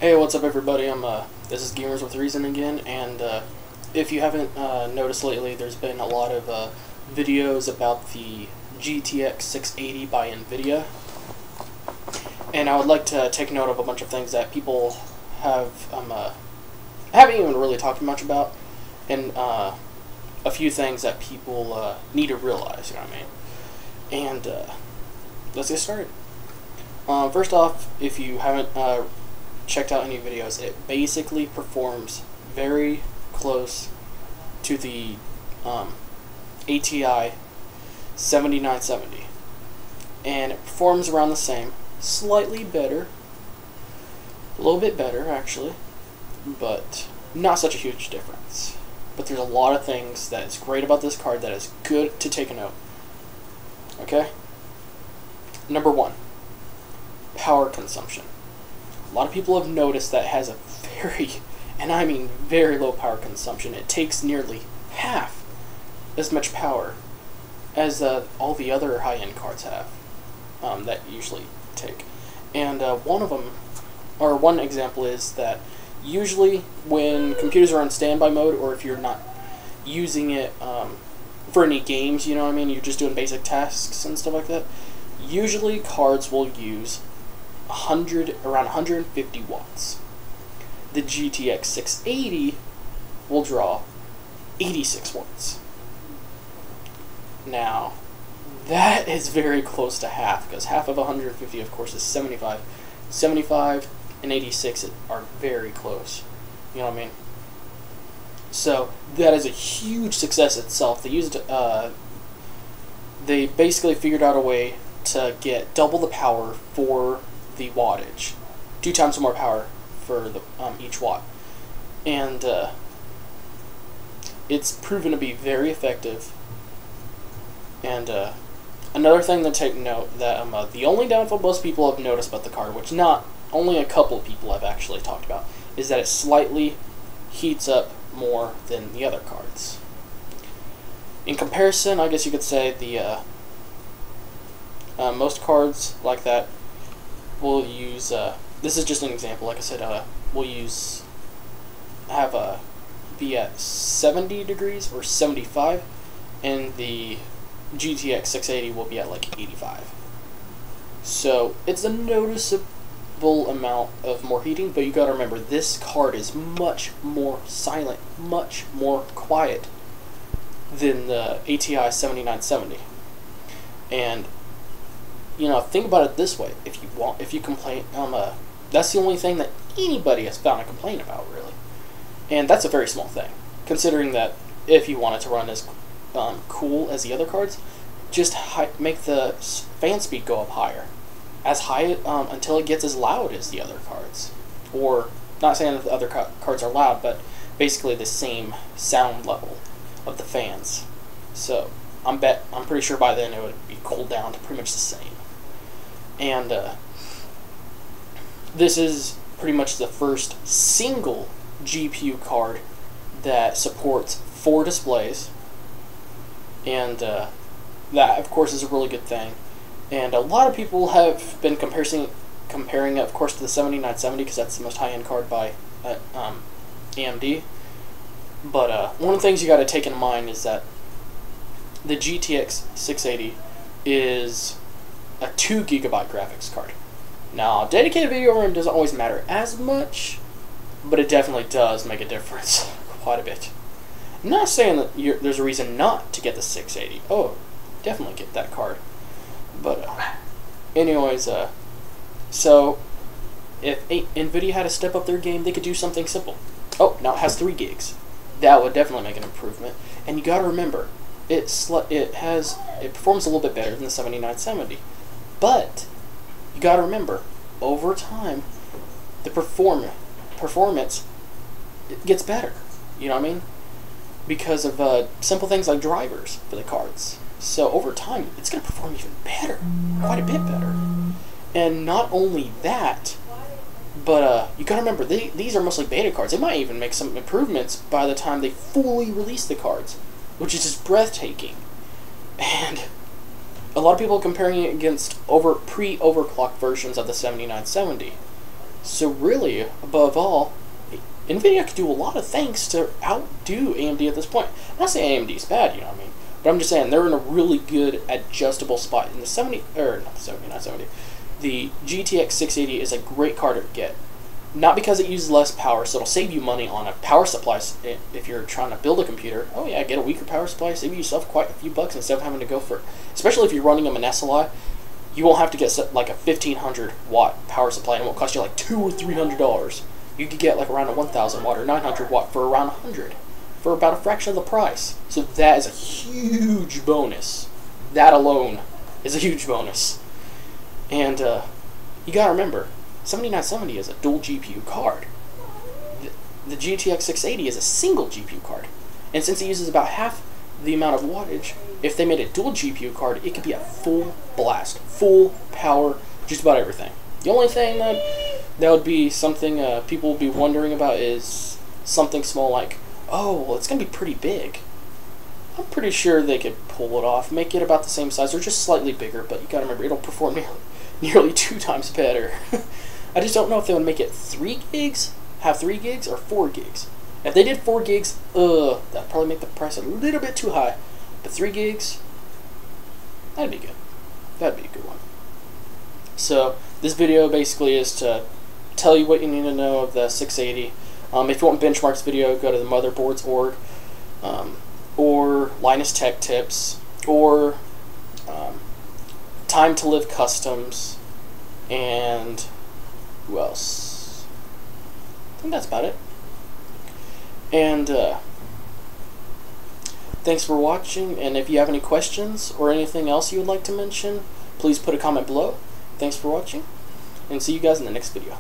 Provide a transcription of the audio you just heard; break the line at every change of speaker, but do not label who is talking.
Hey, what's up everybody? This is Gamers with Reason again, and if you haven't noticed lately, there's been a lot of videos about the GTX 680 by Nvidia, and I would like to take note of a bunch of things that people have haven't even really talked much about, and a few things that people need to realize, you know what I mean? And let's get started. First off, if you haven't checked out any videos, it basically performs very close to the ATI 7970, and it performs around the same, slightly better, a little bit better actually, but not such a huge difference. But there's a lot of things that is great about this card that is good to take a note. Okay? Number one, power consumption. A lot of people have noticed that it has a very, and I mean very low power consumption. It takes nearly half as much power as all the other high-end cards have that usually take. And one example is that usually when computers are on standby mode, or if you're not using it for any games, you know what I mean, you're just doing basic tasks and stuff like that, usually cards will use around 150 watts. The GTX 680 will draw 86 watts. Now, that is very close to half, because half of 150, of course, is 75. 75 and 86 are very close. You know what I mean? So, that is a huge success itself. They basically figured out a way to get double the power for the wattage, 2 times more power for the each watt, and it's proven to be very effective. And another thing to take note, that the only downfall most people have noticed about the card, which not only a couple of people have actually talked about, is that it slightly heats up more than the other cards. In comparison, I guess you could say the most cards like that will use, this is just an example, like I said, we'll be at 70 degrees or 75, and the GTX 680 will be at like 85. So it's a noticeable amount of more heating, but you gotta remember, this card is much more silent, much more quiet than the ATI 7970. And you know, think about it this way: if you complain, that's the only thing that anybody has found a complaint about, really, and that's a very small thing, considering that if you want it to run as cool as the other cards, just make the fan speed go up higher, as high until it gets as loud as the other cards, or not saying that the other cards are loud, but basically the same sound level of the fans. So I'm pretty sure by then it would be cooled down to pretty much the same. And this is pretty much the first single GPU card that supports 4 displays, and that of course is a really good thing. And a lot of people have been comparing it, of course, to the 7970, because that's the most high-end card by AMD. But one of the things you got to take in mind is that the GTX 680 is a 2 GB graphics card. Now, dedicated video RAM doesn't always matter as much, but it definitely does make a difference quite a bit. I'm not saying that there's a reason not to get the 680. Oh, definitely get that card. But anyways, so if Nvidia had to step up their game, they could do something simple. Oh, now it has 3 gigs. That would definitely make an improvement. And you got to remember, it performs a little bit better than the 7970. But you got to remember, over time, the performance gets better. You know what I mean? Because of simple things like drivers for the cards. So over time, it's going to perform even better, quite a bit better. And not only that, but you got to remember, these are mostly beta cards. They might even make some improvements by the time they fully release the cards, which is just breathtaking. And a lot of people comparing it against pre-overclock versions of the 7970. So really, above all, Nvidia could do a lot of things to outdo AMD at this point. I'm not saying AMD is bad, you know what I mean? But I'm just saying they're in a really good adjustable spot. In the 70, or not 70, not 70, the GTX 680 is a great card to get. Not because it uses less power, so it'll save you money on a power supply if you're trying to build a computer. Oh yeah, get a weaker power supply, save yourself quite a few bucks instead of having to go for, especially if you're running them an SLI, you won't have to get like a 1500 watt power supply and it won't cost you like $200 or $300. You could get like around a 1000 watt or 900 watt for around 100 for about a fraction of the price. So that is a huge bonus. That alone is a huge bonus. And you gotta remember, 7970 is a dual GPU card. The GTX 680 is a single GPU card. And since it uses about half the amount of wattage, if they made a dual GPU card, it could be a full blast, full power, just about everything. The only thing that would be something people will be wondering about is something small like, oh, well, it's going to be pretty big. I'm pretty sure they could pull it off, make it about the same size or just slightly bigger, but you got to remember, it'll perform nearly 2 times better. I just don't know if they would make it 3 gigs, have 3 gigs, or 4 gigs. If they did 4 gigs, that'd probably make the price a little bit too high. But 3 gigs, that'd be good. That'd be a good one. So, this video basically is to tell you what you need to know of the 680. If you want benchmarks video, go to the motherboards.org, or Linus Tech Tips, or Time to Live Customs, and who else? I think that's about it. And thanks for watching, and if you have any questions or anything else you would like to mention, please put a comment below. Thanks for watching, and see you guys in the next video.